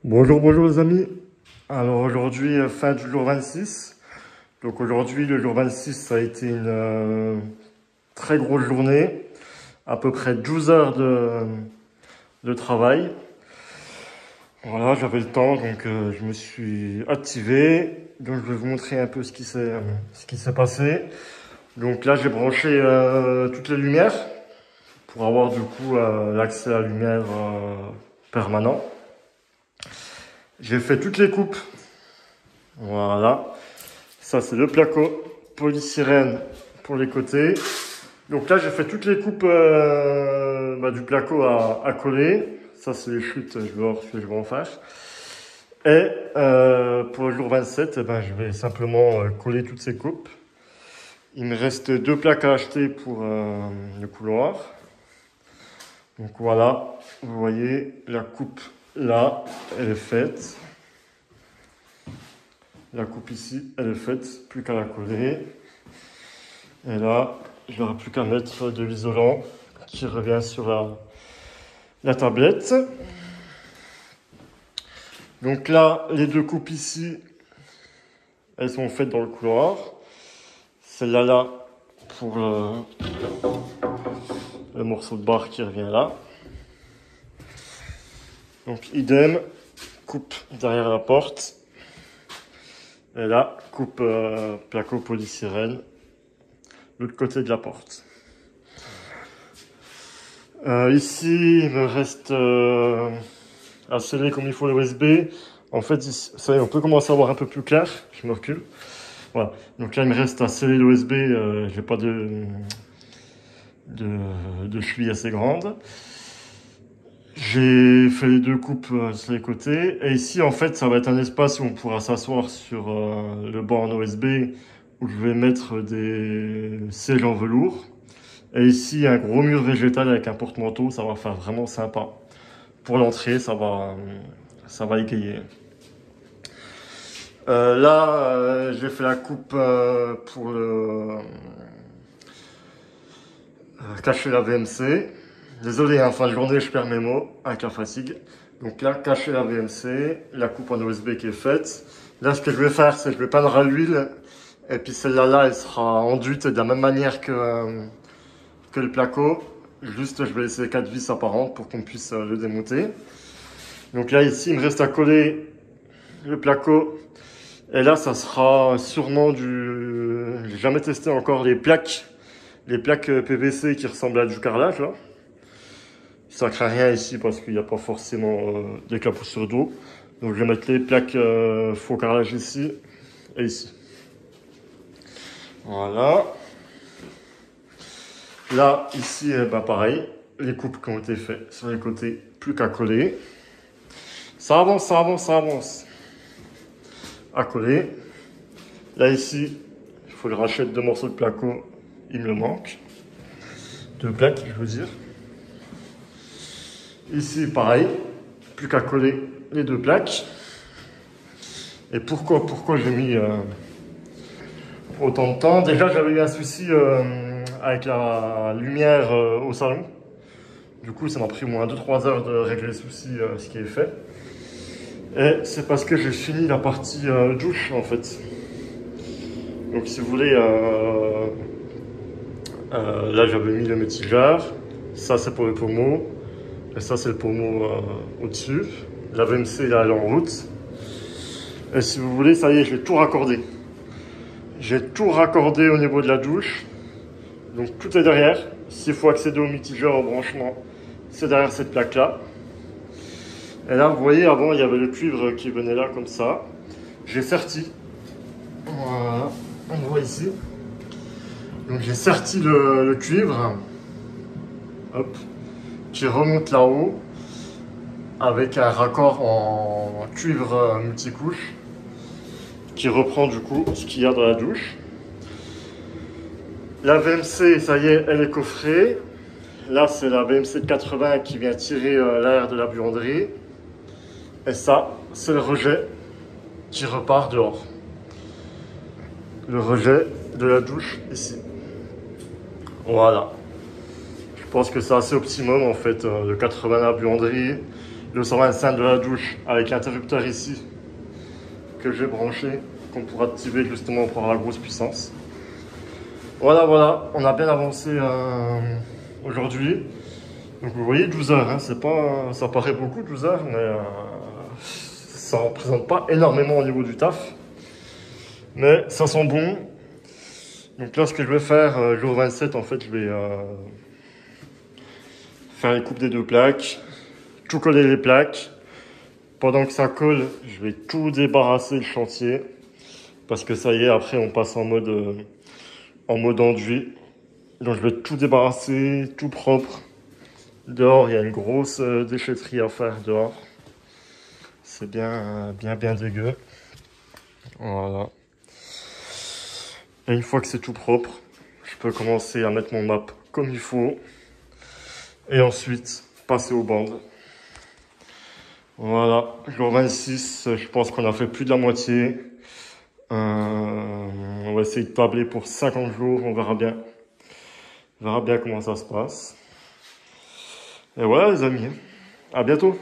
Bonjour les amis. Alors aujourd'hui, fin du jour 26. Donc aujourd'hui, le jour 26, ça a été une très grosse journée. À peu près 12 heures de travail. Voilà, j'avais le temps, donc je me suis activé. Donc je vais vous montrer un peu ce qui s'est passé. Donc là, j'ai branché toutes les lumières pour avoir du coup l'accès à la lumière permanent. J'ai fait toutes les coupes. Voilà. Ça, c'est le placo polystyrène pour les côtés. Donc là, j'ai fait toutes les coupes du placo à coller. Ça, c'est les chutes, je vais voir ce que je vais en faire. Et pour le jour 27, je vais simplement coller toutes ces coupes. Il me reste 2 plaques à acheter pour le couloir. Donc voilà, vous voyez, la coupe là, elle est faite. La coupe ici, elle est faite, plus qu'à la coller. Et là, je n'aurai plus qu'à mettre de l'isolant qui revient sur la tablette. Donc là, les 2 coupes ici, elles sont faites dans le couloir. Celle-là, là, pour le morceau de barre qui revient là. Donc idem, coupe derrière la porte. Et là, coupe placo polystyrène, l'autre côté de la porte. Ici, il me reste à sceller comme il faut le USB. En fait, ici, ça y est, on peut commencer à voir un peu plus clair. Je me recule. Voilà. Donc là, il me reste à sceller le USB. J'ai pas de cheville assez grande. J'ai fait les 2 coupes sur les côtés. Et ici, en fait, ça va être un espace où on pourra s'asseoir sur le banc en OSB où je vais mettre des sièges en velours. Et ici, un gros mur végétal avec un porte-manteau, ça va faire vraiment sympa. Pour l'entrée, ça va égayer. Là, j'ai fait la coupe pour cacher la VMC. Désolé, fin de journée, je perds mes mots avec la fatigue. Donc là, cacher la VMC, la coupe en OSB qui est faite. Là, ce que je vais faire, c'est que je vais peindre à l'huile. Et puis celle-là, là, elle sera enduite de la même manière que le placo. Juste, je vais laisser 4 vis apparentes pour qu'on puisse le démonter. Donc là, ici, il me reste à coller le placo. Et là, ça sera sûrement j'ai jamais testé encore les plaques PVC qui ressemblent à du carrelage, là. Ça craint rien ici parce qu'il n'y a pas forcément d'éclaboussure d'eau. Donc je vais mettre les plaques faux carrelage ici et ici. Voilà. Là, ici, pareil. Les coupes qui ont été faites sur les côtés, plus qu'à coller. Ça avance, ça avance, ça avance. À coller. Là, ici, il faut que je rachète 2 morceaux de placo. Il me le manque. 2 plaques, je veux dire. Ici, pareil, plus qu'à coller les 2 plaques. Et pourquoi j'ai mis autant de temps? Déjà, j'avais eu un souci avec la lumière au salon. Du coup, ça m'a pris au moins 2-3 heures de régler le souci, ce qui est fait. Et c'est parce que j'ai fini la partie douche, en fait. Donc, si vous voulez, là, j'avais mis le mitigeur. Ça, c'est pour le pommeau. Et ça, c'est le pommeau au-dessus. La VMC, là, elle est en route. Et si vous voulez, ça y est, j'ai tout raccordé. J'ai tout raccordé au niveau de la douche. Donc, tout est derrière. S'il faut accéder au mitigeur, au branchement, c'est derrière cette plaque-là. Et là, vous voyez, avant, il y avait le cuivre qui venait là, comme ça. J'ai serti. Voilà, on voit ici. Donc, j'ai serti le cuivre. Hop. Qui remonte là-haut avec un raccord en cuivre multicouche qui reprend du coup ce qu'il y a dans la douche. La VMC, ça y est, elle est coffrée. Là, c'est la VMC de 80 qui vient tirer l'air de la buanderie. Et ça, c'est le rejet qui repart dehors. Le rejet de la douche ici. Voilà. Je pense que c'est assez optimum en fait, le 80 la buanderie. le 125 de la douche avec l'interrupteur ici que j'ai branché, qu'on pourra activer justement pour avoir la grosse puissance. Voilà, on a bien avancé aujourd'hui. Donc vous voyez 12 heures, hein, c'est pas, ça paraît beaucoup 12 heures, mais ça ne représente pas énormément au niveau du taf. Mais ça sent bon. Donc là, ce que je vais faire, jour 27, en fait, je vais faire les coupes des deux plaques, tout coller les plaques. Pendant que ça colle, je vais tout débarrasser le chantier. Parce que ça y est, après, on passe en mode enduit. Donc je vais tout débarrasser, tout propre. Dehors, il y a une grosse déchetterie à faire dehors. C'est bien dégueu. Voilà. Et une fois que c'est tout propre, je peux commencer à mettre mon map comme il faut. Et ensuite, passer aux bandes. Voilà, jour 26, je pense qu'on a fait plus de la moitié. On va essayer de tabler pour 50 jours, on verra bien. On verra bien comment ça se passe. Et voilà les amis, à bientôt.